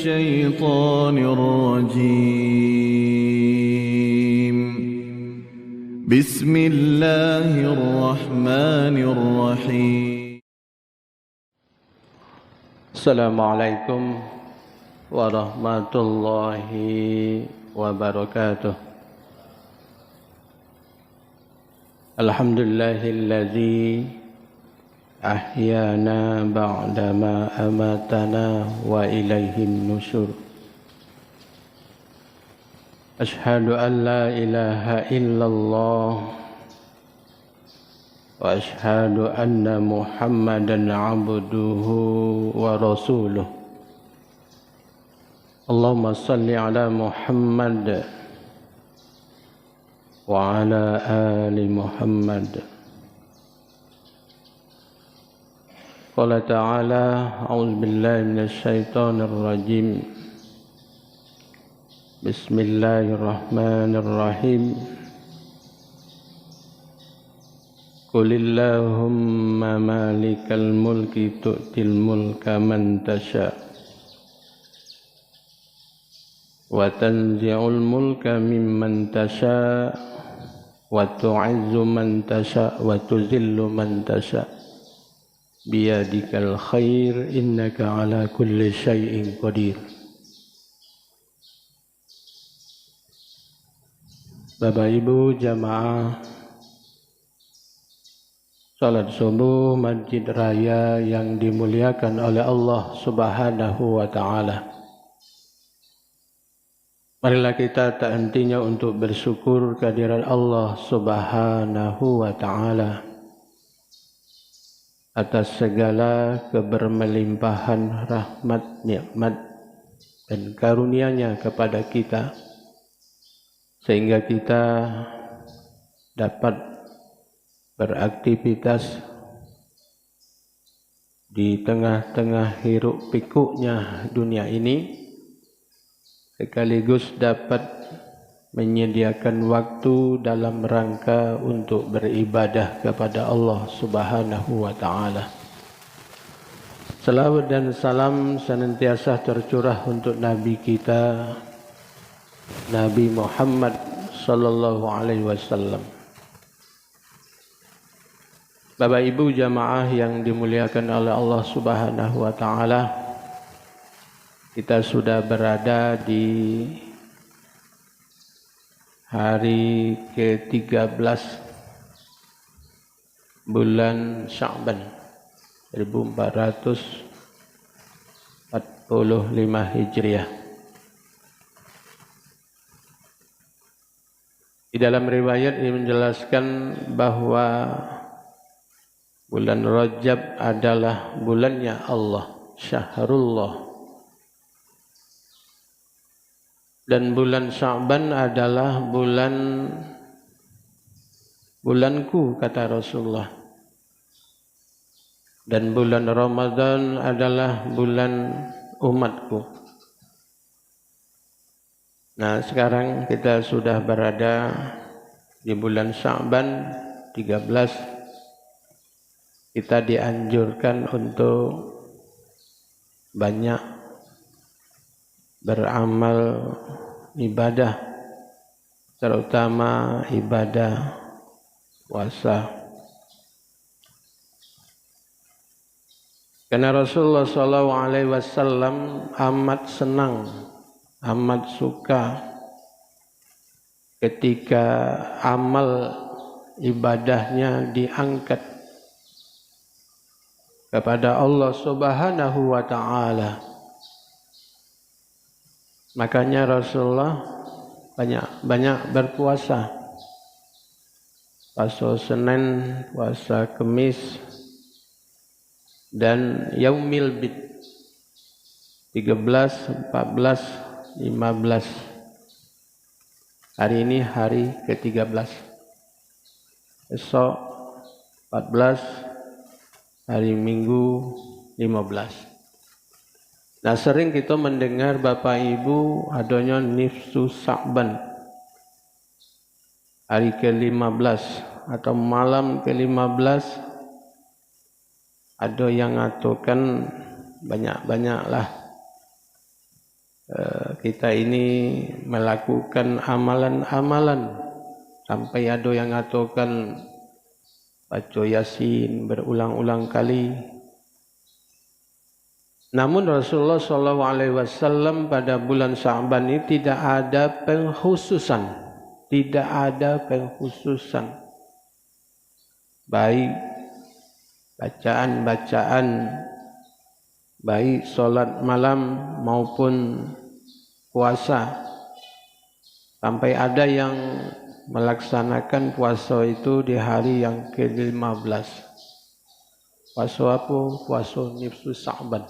الشيطان الرجيم بسم الله الرحمن الرحيم السلام عليكم ورحمة الله وبركاته. الحمد لله الذي أحيانا بعدما أماتنا وإليه النشور. أشهد أن لا إله إلا الله وأشهد أن محمدا عبده ورسوله. اللهم صل على محمد وعلى آل محمد. قال تعالى: أعوذ بالله من الشيطان الرجيم. بسم الله الرحمن الرحيم. قل اللهم مالك الملك تؤتي الملك من تشاء وتنزع الملك ممن تشاء وتعز من تشاء وتذل من تشاء بيدك الخير إنك على كل شيء قدير. Bapak Ibu jamaah salat subuh Masjid Raya yang dimuliakan oleh Allah Subhanahu wa Ta'ala. Marilah kita tak hentinya untuk bersyukur kehadiran Allah Subhanahu wa Ta'ala atas segala kebermelimpahan rahmat, nikmat dan karunia-Nya kepada kita, sehingga kita dapat beraktivitas di tengah-tengah hiruk pikuknya dunia ini, sekaligus dapat menyediakan waktu dalam rangka untuk beribadah kepada Allah Subhanahu wa Ta'ala. Salawat dan salam senantiasa tercurah untuk Nabi kita, Nabi Muhammad sallallahu alaihi wasallam. Bapak Ibu jamaah yang dimuliakan oleh Allah Subhanahu wa Ta'ala, kita sudah berada di hari ke-13 bulan Sya'ban 1445 Hijriah. Di dalam riwayat ini menjelaskan bahwa bulan Rajab adalah bulannya Allah, Syahrullah. Dan bulan Sya'ban adalah bulanku, kata Rasulullah. Dan bulan Ramadan adalah bulan umatku. Nah, sekarang kita sudah berada di bulan Sya'ban 13. Kita dianjurkan untuk banyak beramal ibadah, terutama ibadah puasa. Karena Rasulullah SAW amat senang, amat suka ketika amal ibadahnya diangkat kepada Allah Subhanahu wa Ta'ala. Makanya Rasulullah banyak berpuasa. Puasa Senin, puasa Kamis, dan Yaumil Bid 13, 14, 15. Hari ini hari ke-13. Esok 14, hari Minggu 15. Nah, sering kita mendengar Bapak Ibu adanya nifsu Sya'ban, hari ke-15 atau malam ke-15. Ada yang ngatakan banyak-banyaklah kita ini melakukan amalan-amalan sampai ada yang mengatakan baca Yasin berulang-ulang kali. Namun Rasulullah SAW pada bulan Sya'ban ini tidak ada pengkhususan, baik bacaan-bacaan, baik solat malam maupun puasa. Sampai ada yang melaksanakan puasa itu di hari yang ke-15. Puasa apa? Puasa nifsu Sya'ban.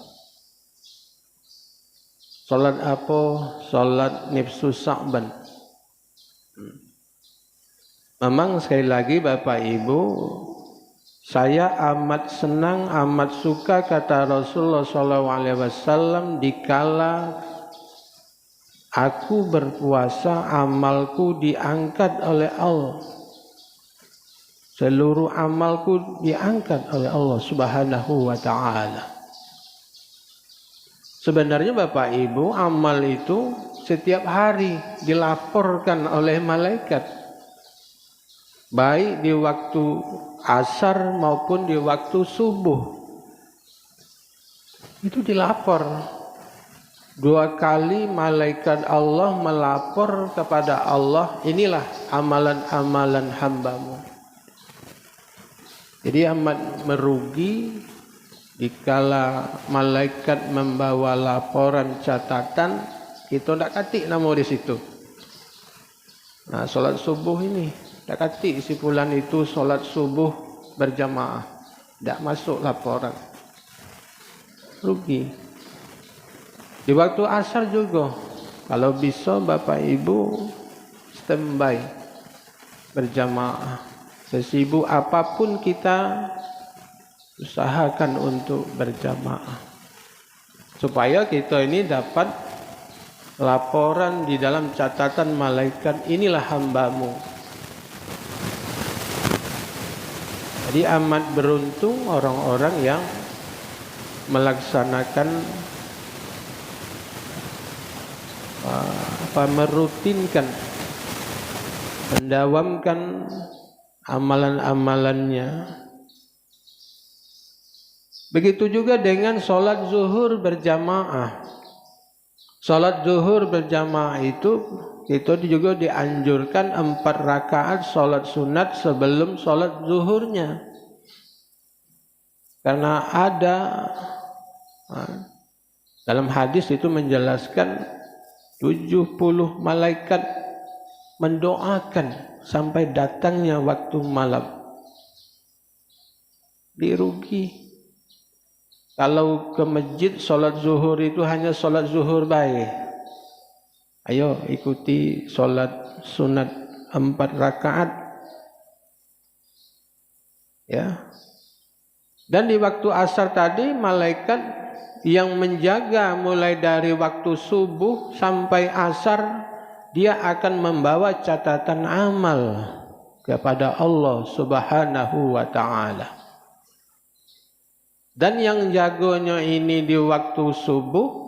Solat apa? Solat nifsu Sya'ban. Memang sekali lagi Bapak Ibu, saya amat senang, amat suka kata Rasulullah SAW, dikala aku berpuasa, amalku diangkat oleh Allah. Seluruh amalku diangkat oleh Allah Subhanahu wa ta'ala. Sebenarnya Bapak Ibu, amal itu setiap hari dilaporkan oleh malaikat. Baik di waktu asar maupun di waktu subuh. Itu dilapor. 2 kali malaikat Allah melapor kepada Allah, inilah amalan-amalan hambamu. Jadi amat merugi dikala malaikat membawa laporan catatan, kita tidak ketik nama di situ. Nah, solat subuh ini tidak ketik si fulan itu solat subuh berjamaah, tidak masuk laporan, rugi. Di waktu asar juga, kalau bisa Bapak Ibu standby berjamaah. Sesibuk apapun kita usahakan untuk berjamaah supaya kita ini dapat laporan di dalam catatan malaikat, inilah hambamu. Jadi amat beruntung orang-orang yang melaksanakan merutinkan, mendawamkan amalan-amalannya. Begitu juga dengan solat zuhur berjamaah. Solat zuhur berjamaah itu kita juga dianjurkan 4 rakaat solat sunat sebelum solat zuhurnya. Karena ada dalam hadis itu menjelaskan 70 malaikat mendoakan sampai datangnya waktu malam. Dirugi. Kalau ke masjid solat zuhur itu hanya solat zuhur baik. Ayo ikuti solat sunat 4 rakaat. Ya. Dan di waktu asar tadi malaikat yang menjaga mulai dari waktu subuh sampai asar, dia akan membawa catatan amal kepada Allah Subhanahu wa ta'ala. Dan yang jagonya ini di waktu subuh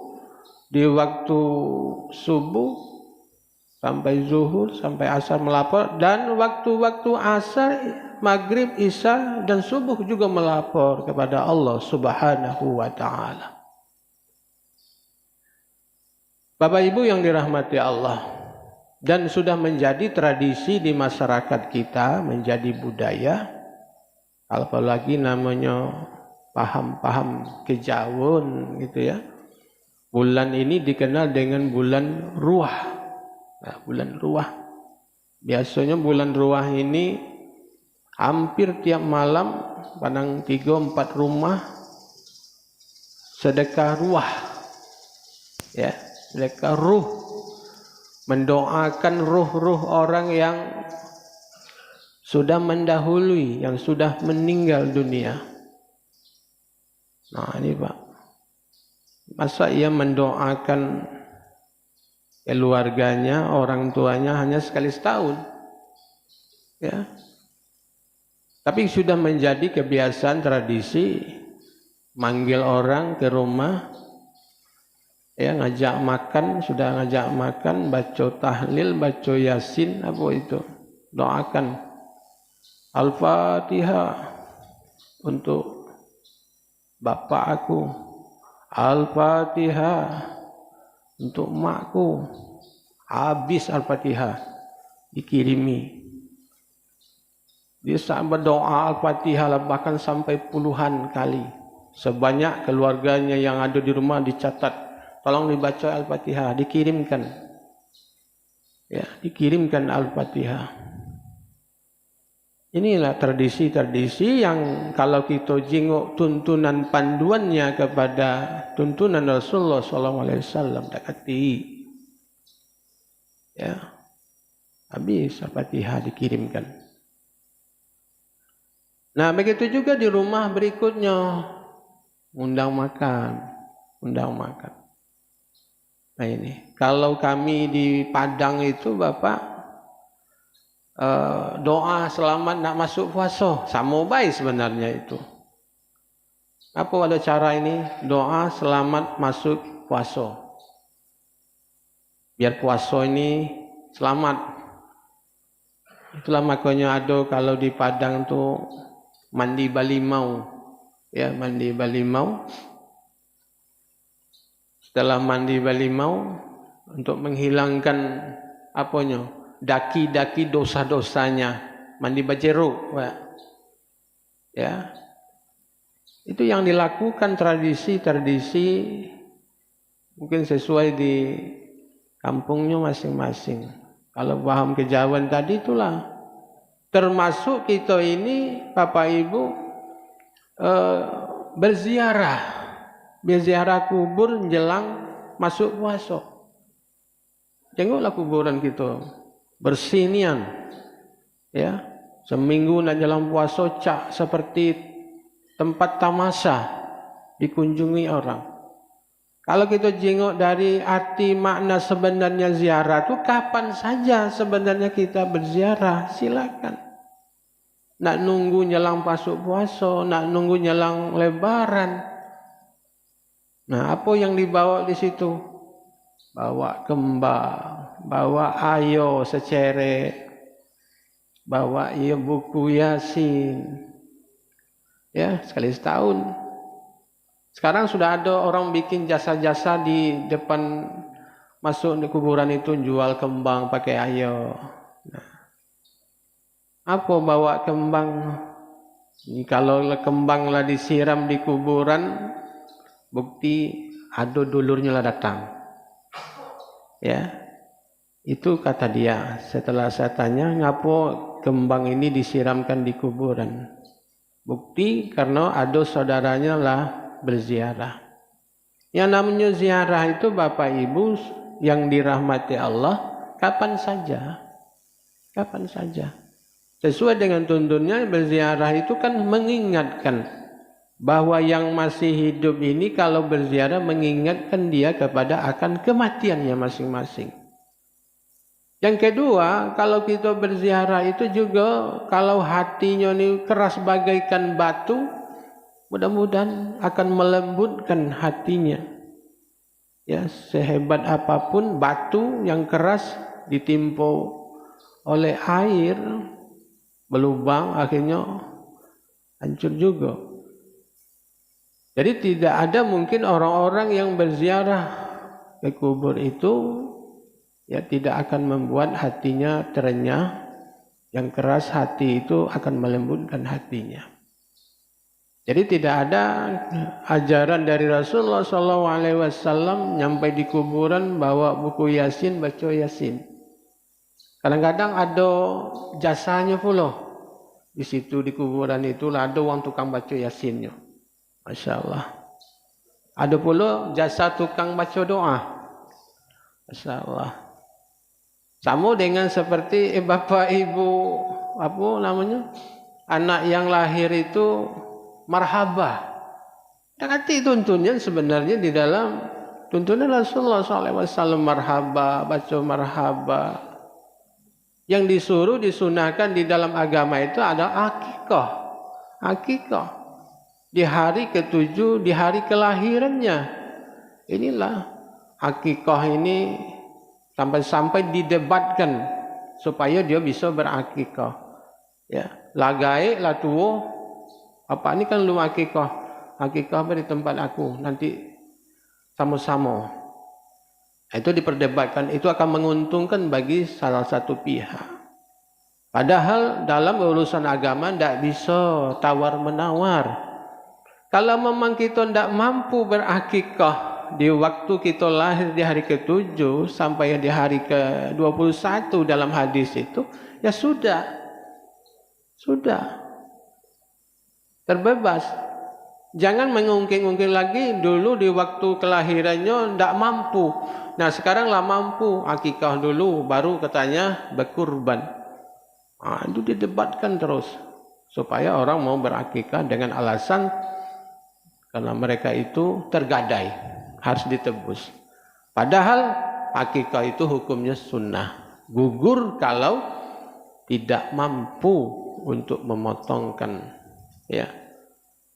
sampai zuhur, sampai asar melapor, dan waktu-waktu asar, maghrib, isya dan subuh juga melapor kepada Allah Subhanahu wa ta'ala. Bapak Ibu yang dirahmati Allah, dan sudah menjadi tradisi di masyarakat kita, menjadi budaya, apalagi namanya paham-paham kejauhan gitu ya. Bulan ini dikenal dengan bulan Ruah. Nah, bulan Ruah. Biasanya bulan Ruah ini hampir tiap malam padang 3-4 rumah sedekah ruah. Ya, sedekah ruh. Mendoakan ruh-ruh orang yang sudah mendahului, yang sudah meninggal dunia. Nah ini Pak, masa ia mendoakan keluarganya, orang tuanya hanya sekali setahun, ya? Tapi sudah menjadi kebiasaan tradisi manggil orang ke rumah, Ya, ngajak makan, sudah ngajak makan, baca tahlil, baca yasin, apa itu? Doakan Al-Fatihah untuk bapak aku, Al-Fatihah untuk makku. Habis Al-Fatihah dikirimi. Dia saat berdoa Al-Fatihah bahkan sampai puluhan kali. Sebanyak keluarganya yang ada di rumah dicatat. Tolong dibaca Al-Fatihah, dikirimkan. Ya, dikirimkan Al-Fatihah. Inilah tradisi-tradisi yang kalau kita jenguk tuntunan panduannya kepada tuntunan Rasulullah SAW dekati. Ya, habis Al-Fatihah dikirimkan. Nah, begitu juga di rumah berikutnya, undang makan. Nah ini, kalau kami di Padang itu Bapak doa selamat nak masuk puasa, sama baik sebenarnya itu. Apa ada cara ini? Doa selamat masuk puasa. Biar puasa ini selamat. Itulah makanya ada kalau di Padang tuh mandi balimau. Ya, mandi balimau. Setelah mandi balimau untuk menghilangkan apanya? Daki-daki dosa-dosanya. Mandi bajeruk, Pak. Ya. Itu yang dilakukan tradisi-tradisi mungkin sesuai di kampungnya masing-masing. Kalau paham kejawen tadi itulah. Termasuk kita ini Bapak Ibu berziarah kubur menjelang masuk puasa. Tengoklah kuburan kita bersinian, ya. Seminggu nak jalan puasa cak seperti tempat tamasya dikunjungi orang. Kalau kita jenguk dari arti makna sebenarnya ziarah itu kapan saja sebenarnya kita berziarah, silakan. Nak nunggu nyelang masuk puasa, nak nunggu nyelang lebaran. Nah, apa yang dibawa di situ? Bawa kembang, bawa ayo secere, bawa buku Yasin. Ya, sekali setahun. Sekarang sudah ada orang bikin jasa-jasa di depan masuk di kuburan itu jual kembang pakai ayo. Nah, apa bawa kembang? Ini kalau kembang lah disiram di kuburan, bukti ada dulurnya lah datang. Ya, itu kata dia. Setelah saya tanya, ngapo kembang ini disiramkan di kuburan? Bukti karena ada saudaranya lah berziarah. Yang namanya ziarah itu Bapak Ibu yang dirahmati Allah, kapan saja. Sesuai dengan tuntunnya berziarah itu kan mengingatkan bahwa yang masih hidup ini kalau berziarah mengingatkan dia kepada akan kematiannya masing-masing. Yang kedua, kalau kita berziarah itu juga kalau hatinya ini keras bagaikan batu, mudah-mudahan akan melembutkan hatinya. Ya, sehebat apapun batu yang keras ditimpa oleh air berlubang akhirnya hancur juga. Jadi tidak ada mungkin orang-orang yang berziarah ke kubur itu ya tidak akan membuat hatinya terenyah. Yang keras hati itu akan melembutkan hatinya. Jadi tidak ada ajaran dari Rasulullah SAW nyampai di kuburan bawa buku Yasin, baca Yasin. Kadang-kadang ada jasanya pula. Di situ di kuburan itulah ada orang tukang baca Yasinnya. Masya Allah. Ada pula jasa tukang baca doa. Masya Allah. Sama dengan seperti bapak ibu apa namanya anak yang lahir itu marhabah. Nanti tuntunnya sebenarnya di dalam tuntunan Rasulullah SAW marhabah, baca marhabah. Yang disuruh disunahkan di dalam agama itu ada akikah. Akikah. Di hari ke-7, di hari kelahirannya. Inilah akikah ini sampai-sampai didebatkan supaya dia bisa berakikah. Ya, lagai lah tuo, apa ini kan lu akikah di tempat aku nanti sama-sama. Itu diperdebatkan, itu akan menguntungkan bagi salah satu pihak. Padahal dalam urusan agama tidak bisa tawar-menawar. Kalau memang kita tidak mampu berakikah di waktu kita lahir di hari ke-7 sampai di hari ke-21 dalam hadis itu, ya sudah. Terbebas. Jangan mengungkit-ungkit lagi dulu di waktu kelahirannya tidak mampu. Nah sekarang lah mampu, akikah dulu baru katanya berkurban. Itu didebatkan terus supaya orang mau berakikah dengan alasan karena mereka itu tergadai, harus ditebus. Padahal akikah itu hukumnya sunnah, gugur kalau tidak mampu untuk memotongkan, ya.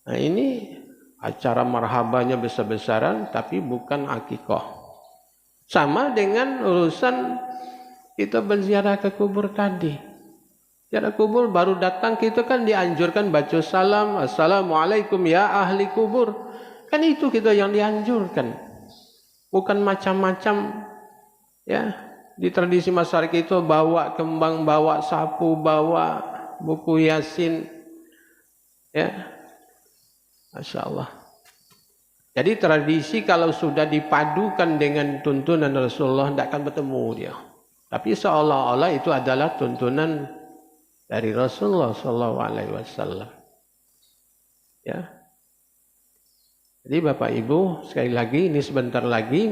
Nah ini acara marhabanya besar-besaran tapi bukan akikah. Sama dengan urusan kita berziarah ke kubur tadi. Ziarah kubur baru datang kita kan dianjurkan baca salam, assalamualaikum ya ahli kubur. Kan itu kita yang dianjurkan. Bukan macam-macam, ya. Di tradisi masyarakat itu bawa kembang, bawa sapu, bawa buku Yasin, ya, Masya Allah. Jadi tradisi kalau sudah dipadukan dengan tuntunan Rasulullah tidak akan bertemu dia. Tapi seolah-olah itu adalah tuntunan dari Rasulullah SAW. Ya. Jadi Bapak Ibu sekali lagi ini sebentar lagi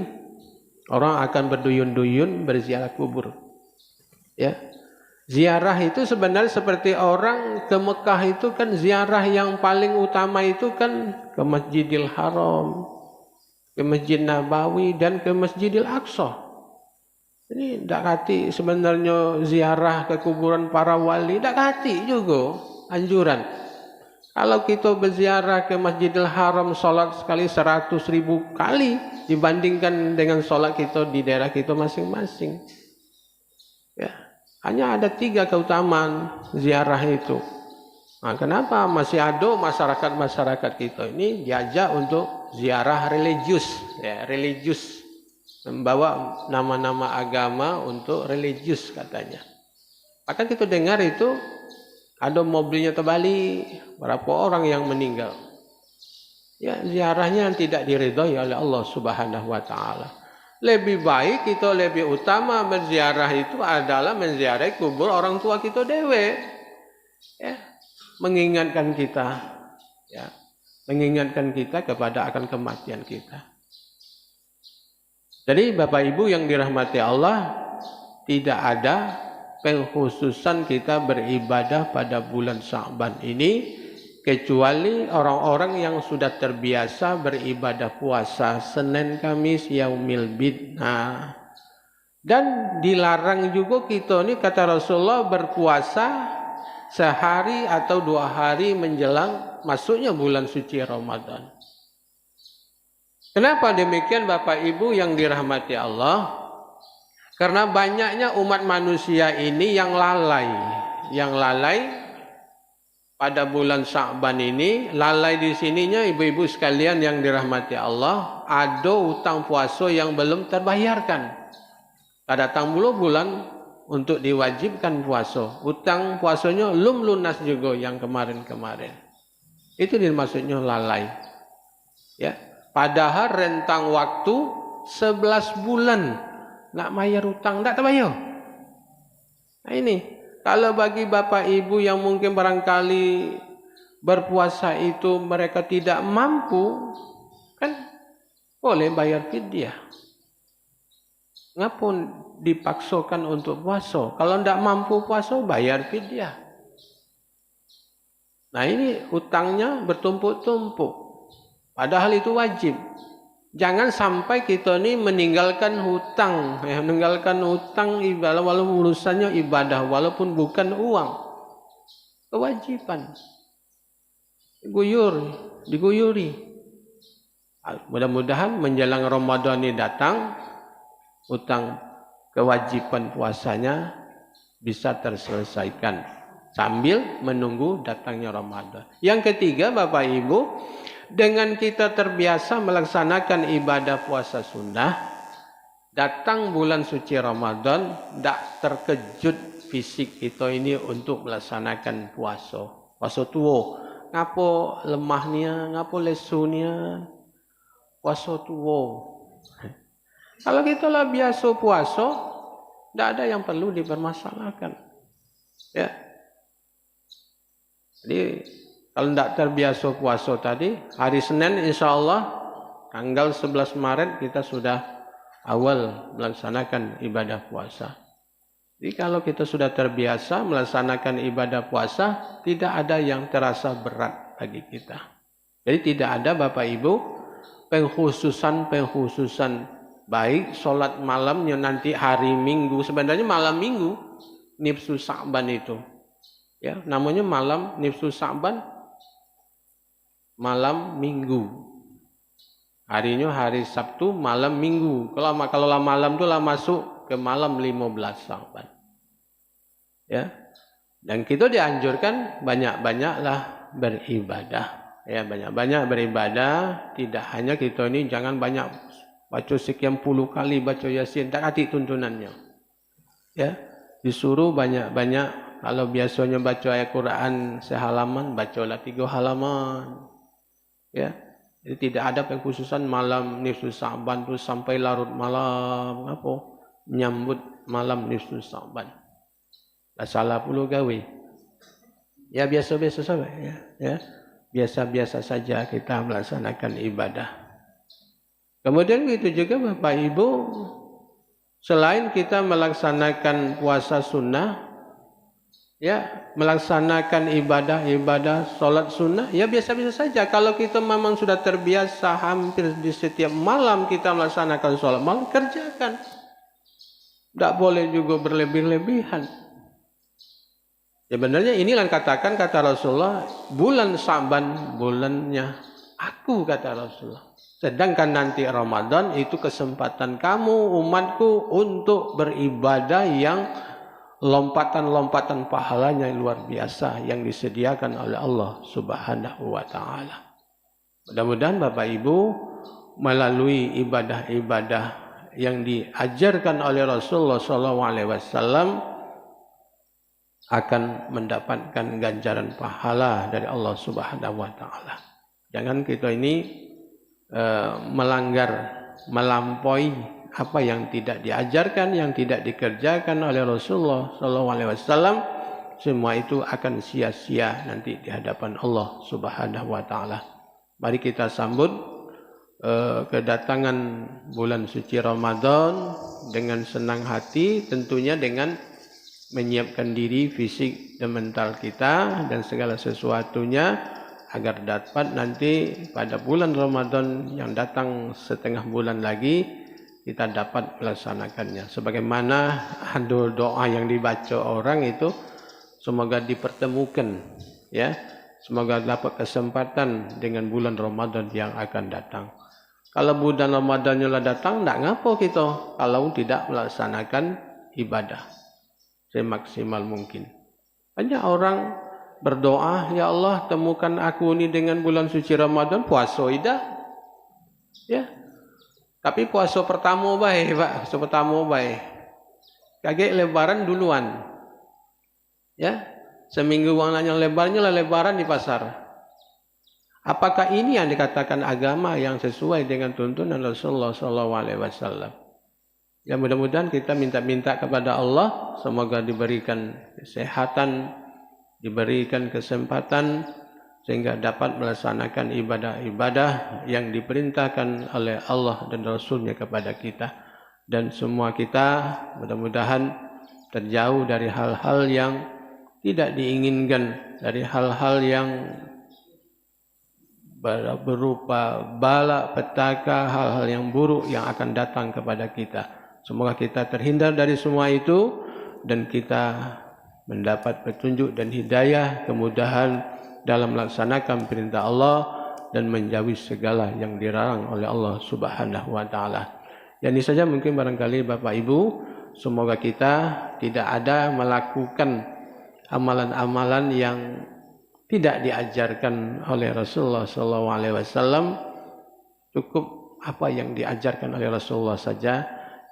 orang akan berduyun-duyun berziarah kubur. Ya. Ziarah itu sebenarnya seperti orang ke Mekah itu kan ziarah yang paling utama itu kan ke Masjidil Haram, ke Masjid Nabawi dan ke Masjidil Aqsa. Ini tidak kati sebenarnya ziarah ke kuburan para wali, tidak kati juga anjuran. Kalau kita berziarah ke Masjidil Haram sholat sekali 100.000 kali dibandingkan dengan sholat kita di daerah kita masing-masing. Ya. Hanya ada 3 keutamaan ziarah itu. Nah, kenapa masih ada masyarakat kita ini diajak untuk ziarah religius, ya, religius, membawa nama-nama agama untuk religius katanya. Maka kita dengar itu ada mobilnya terbalik, berapa orang yang meninggal. Ya, ziarahnya yang tidak diridhai oleh Allah Subhanahu wa taala. Lebih baik kita lebih utama berziarah itu adalah menziarahi kubur orang tua kita dewe, ya, mengingatkan kita, ya, mengingatkan kita kepada akan kematian kita. Jadi Bapak Ibu yang dirahmati Allah, tidak ada pengkhususan kita beribadah pada bulan Sya'ban ini kecuali orang-orang yang sudah terbiasa beribadah puasa Senin, Kamis, Yaumil Bid. Nah, dan dilarang juga kita ini kata Rasulullah berpuasa sehari atau 2 hari menjelang masuknya bulan suci Ramadan. Kenapa demikian Bapak Ibu yang dirahmati Allah? Karena banyaknya umat manusia ini yang lalai pada bulan Sya'ban ini. Lalai di sininya ibu-ibu sekalian yang dirahmati Allah, ada utang puasa yang belum terbayarkan. Datang dulu bulan untuk diwajibkan puasa. Utang puasanya belum lunas juga yang kemarin-kemarin. Itu dimaksudnya lalai. Ya, padahal rentang waktu 11 bulan nak bayar utang tak terbayar. Nah ini kalau bagi Bapak Ibu yang mungkin barangkali berpuasa itu mereka tidak mampu, kan boleh bayar fidyah. Ngapun dipaksakan untuk puasa? Kalau tidak mampu puasa, bayar fidyah. Nah ini utangnya bertumpuk-tumpuk. Padahal itu wajib. Jangan sampai kita ini meninggalkan hutang, meninggalkan hutang ibadah walaupun urusannya ibadah, walaupun bukan uang, kewajiban, diguyuri. Mudah-mudahan menjelang Ramadan ini datang, utang kewajiban puasanya bisa terselesaikan sambil menunggu datangnya Ramadan. Yang ketiga, Bapak Ibu, dengan kita terbiasa melaksanakan ibadah puasa sunnah, datang bulan suci Ramadan, tidak terkejut fisik kita ini untuk melaksanakan puasa tuwo. Ngapo lemahnya, ngapo lesunya, puasa tuwo. Kalau kita lah biasa puasa, tidak ada yang perlu dipermasalahkan. Ya. Jadi kalau tidak terbiasa puasa tadi, hari Senin insya Allah tanggal 11 Maret kita sudah awal melaksanakan ibadah puasa. Jadi kalau kita sudah terbiasa melaksanakan ibadah puasa, tidak ada yang terasa berat bagi kita. Jadi tidak ada Bapak Ibu pengkhususan baik sholat malamnya nanti hari Minggu. Sebenarnya malam Minggu Nifsu Sa'ban itu. Ya, namanya malam Nifsu Sa'ban, malam Minggu. Harinya hari Sabtu, malam Minggu. Kalau malam itu lah masuk ke malam 15 Sa'ban. Ya. Dan kita dianjurkan banyak-banyaklah beribadah. Ya, banyak-banyak beribadah, tidak hanya kita ini jangan banyak baca sekian puluh kali baca Yasin, tak hati tuntunannya. Ya, disuruh banyak-banyak. Kalau biasanya baca ayat Quran sehalaman, bacalah 3 halaman. Ya. Jadi tidak ada pengkhususan malam Nifsu Sa'ban tu sampai larut malam menyambut malam Nifsu Sa'ban. Tak salah pula gawe. Ya biasa-biasa saja ya. Biasa-biasa saja kita melaksanakan ibadah. Kemudian itu juga Bapak Ibu, selain kita melaksanakan puasa sunnah, ya, melaksanakan ibadah sholat sunnah, ya biasa-biasa saja. Kalau kita memang sudah terbiasa hampir di setiap malam kita melaksanakan sholat malam, kerjakan. Tidak boleh juga berlebih-lebihan. Sebenarnya inilah katakan kata Rasulullah, bulan Sa'ban bulannya aku, kata Rasulullah. Sedangkan nanti Ramadan itu kesempatan kamu umatku untuk beribadah yang lompatan-lompatan pahalanya luar biasa yang disediakan oleh Allah Subhanahu wa taala. Mudah-mudahan Bapak Ibu melalui ibadah-ibadah yang diajarkan oleh Rasulullah SAW akan mendapatkan ganjaran pahala dari Allah Subhanahu wa taala. Jangan kita ini melampaui apa yang tidak diajarkan, yang tidak dikerjakan oleh Rasulullah SAW, semua itu akan sia-sia nanti di hadapan Allah Subhanahu wa taala. Mari kita sambut kedatangan bulan suci Ramadan dengan senang hati, tentunya dengan menyiapkan diri fisik dan mental kita dan segala sesuatunya agar dapat nanti pada bulan Ramadan yang datang setengah bulan lagi kita dapat melaksanakannya. Sebagaimana doa yang dibaca orang itu, semoga dipertemukan, ya, semoga dapat kesempatan dengan bulan Ramadan yang akan datang. Kalau bulan Ramadannya lah datang, tak ngapa kita kalau tidak melaksanakan ibadah semaksimal mungkin. Banyak orang berdoa, ya Allah temukan aku ini dengan bulan suci Ramadan, puasa ida, ya. Tapi puasa pertama baik, Pak. Puasa pertama baik. Kaget lebaran duluan. Ya. Seminggu warnanya lebarnya lah lebaran di pasar. Apakah ini yang dikatakan agama yang sesuai dengan tuntunan Rasulullah SAW? Ya, mudah-mudahan kita minta kepada Allah semoga diberikan kesehatan, diberikan kesempatan sehingga dapat melaksanakan ibadah-ibadah yang diperintahkan oleh Allah dan Rasul-Nya kepada kita. Dan semua kita mudah-mudahan terjauh dari hal-hal yang tidak diinginkan, dari hal-hal yang berupa bala, petaka, hal-hal yang buruk yang akan datang kepada kita. Semoga kita terhindar dari semua itu dan kita mendapat petunjuk dan hidayah, kemudahan dalam melaksanakan perintah Allah dan menjauhi segala yang dilarang oleh Allah Subhanahu wa taala. Dan ini saja mungkin barangkali Bapak Ibu, semoga kita tidak ada melakukan amalan-amalan yang tidak diajarkan oleh Rasulullah SAW. Cukup apa yang diajarkan oleh Rasulullah saja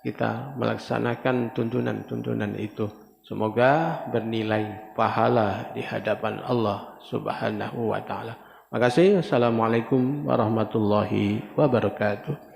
kita melaksanakan tuntunan-tuntunan itu. Semoga bernilai pahala di hadapan Allah Subhanahu wa taala. Terima kasih. Assalamualaikum warahmatullahi wabarakatuh.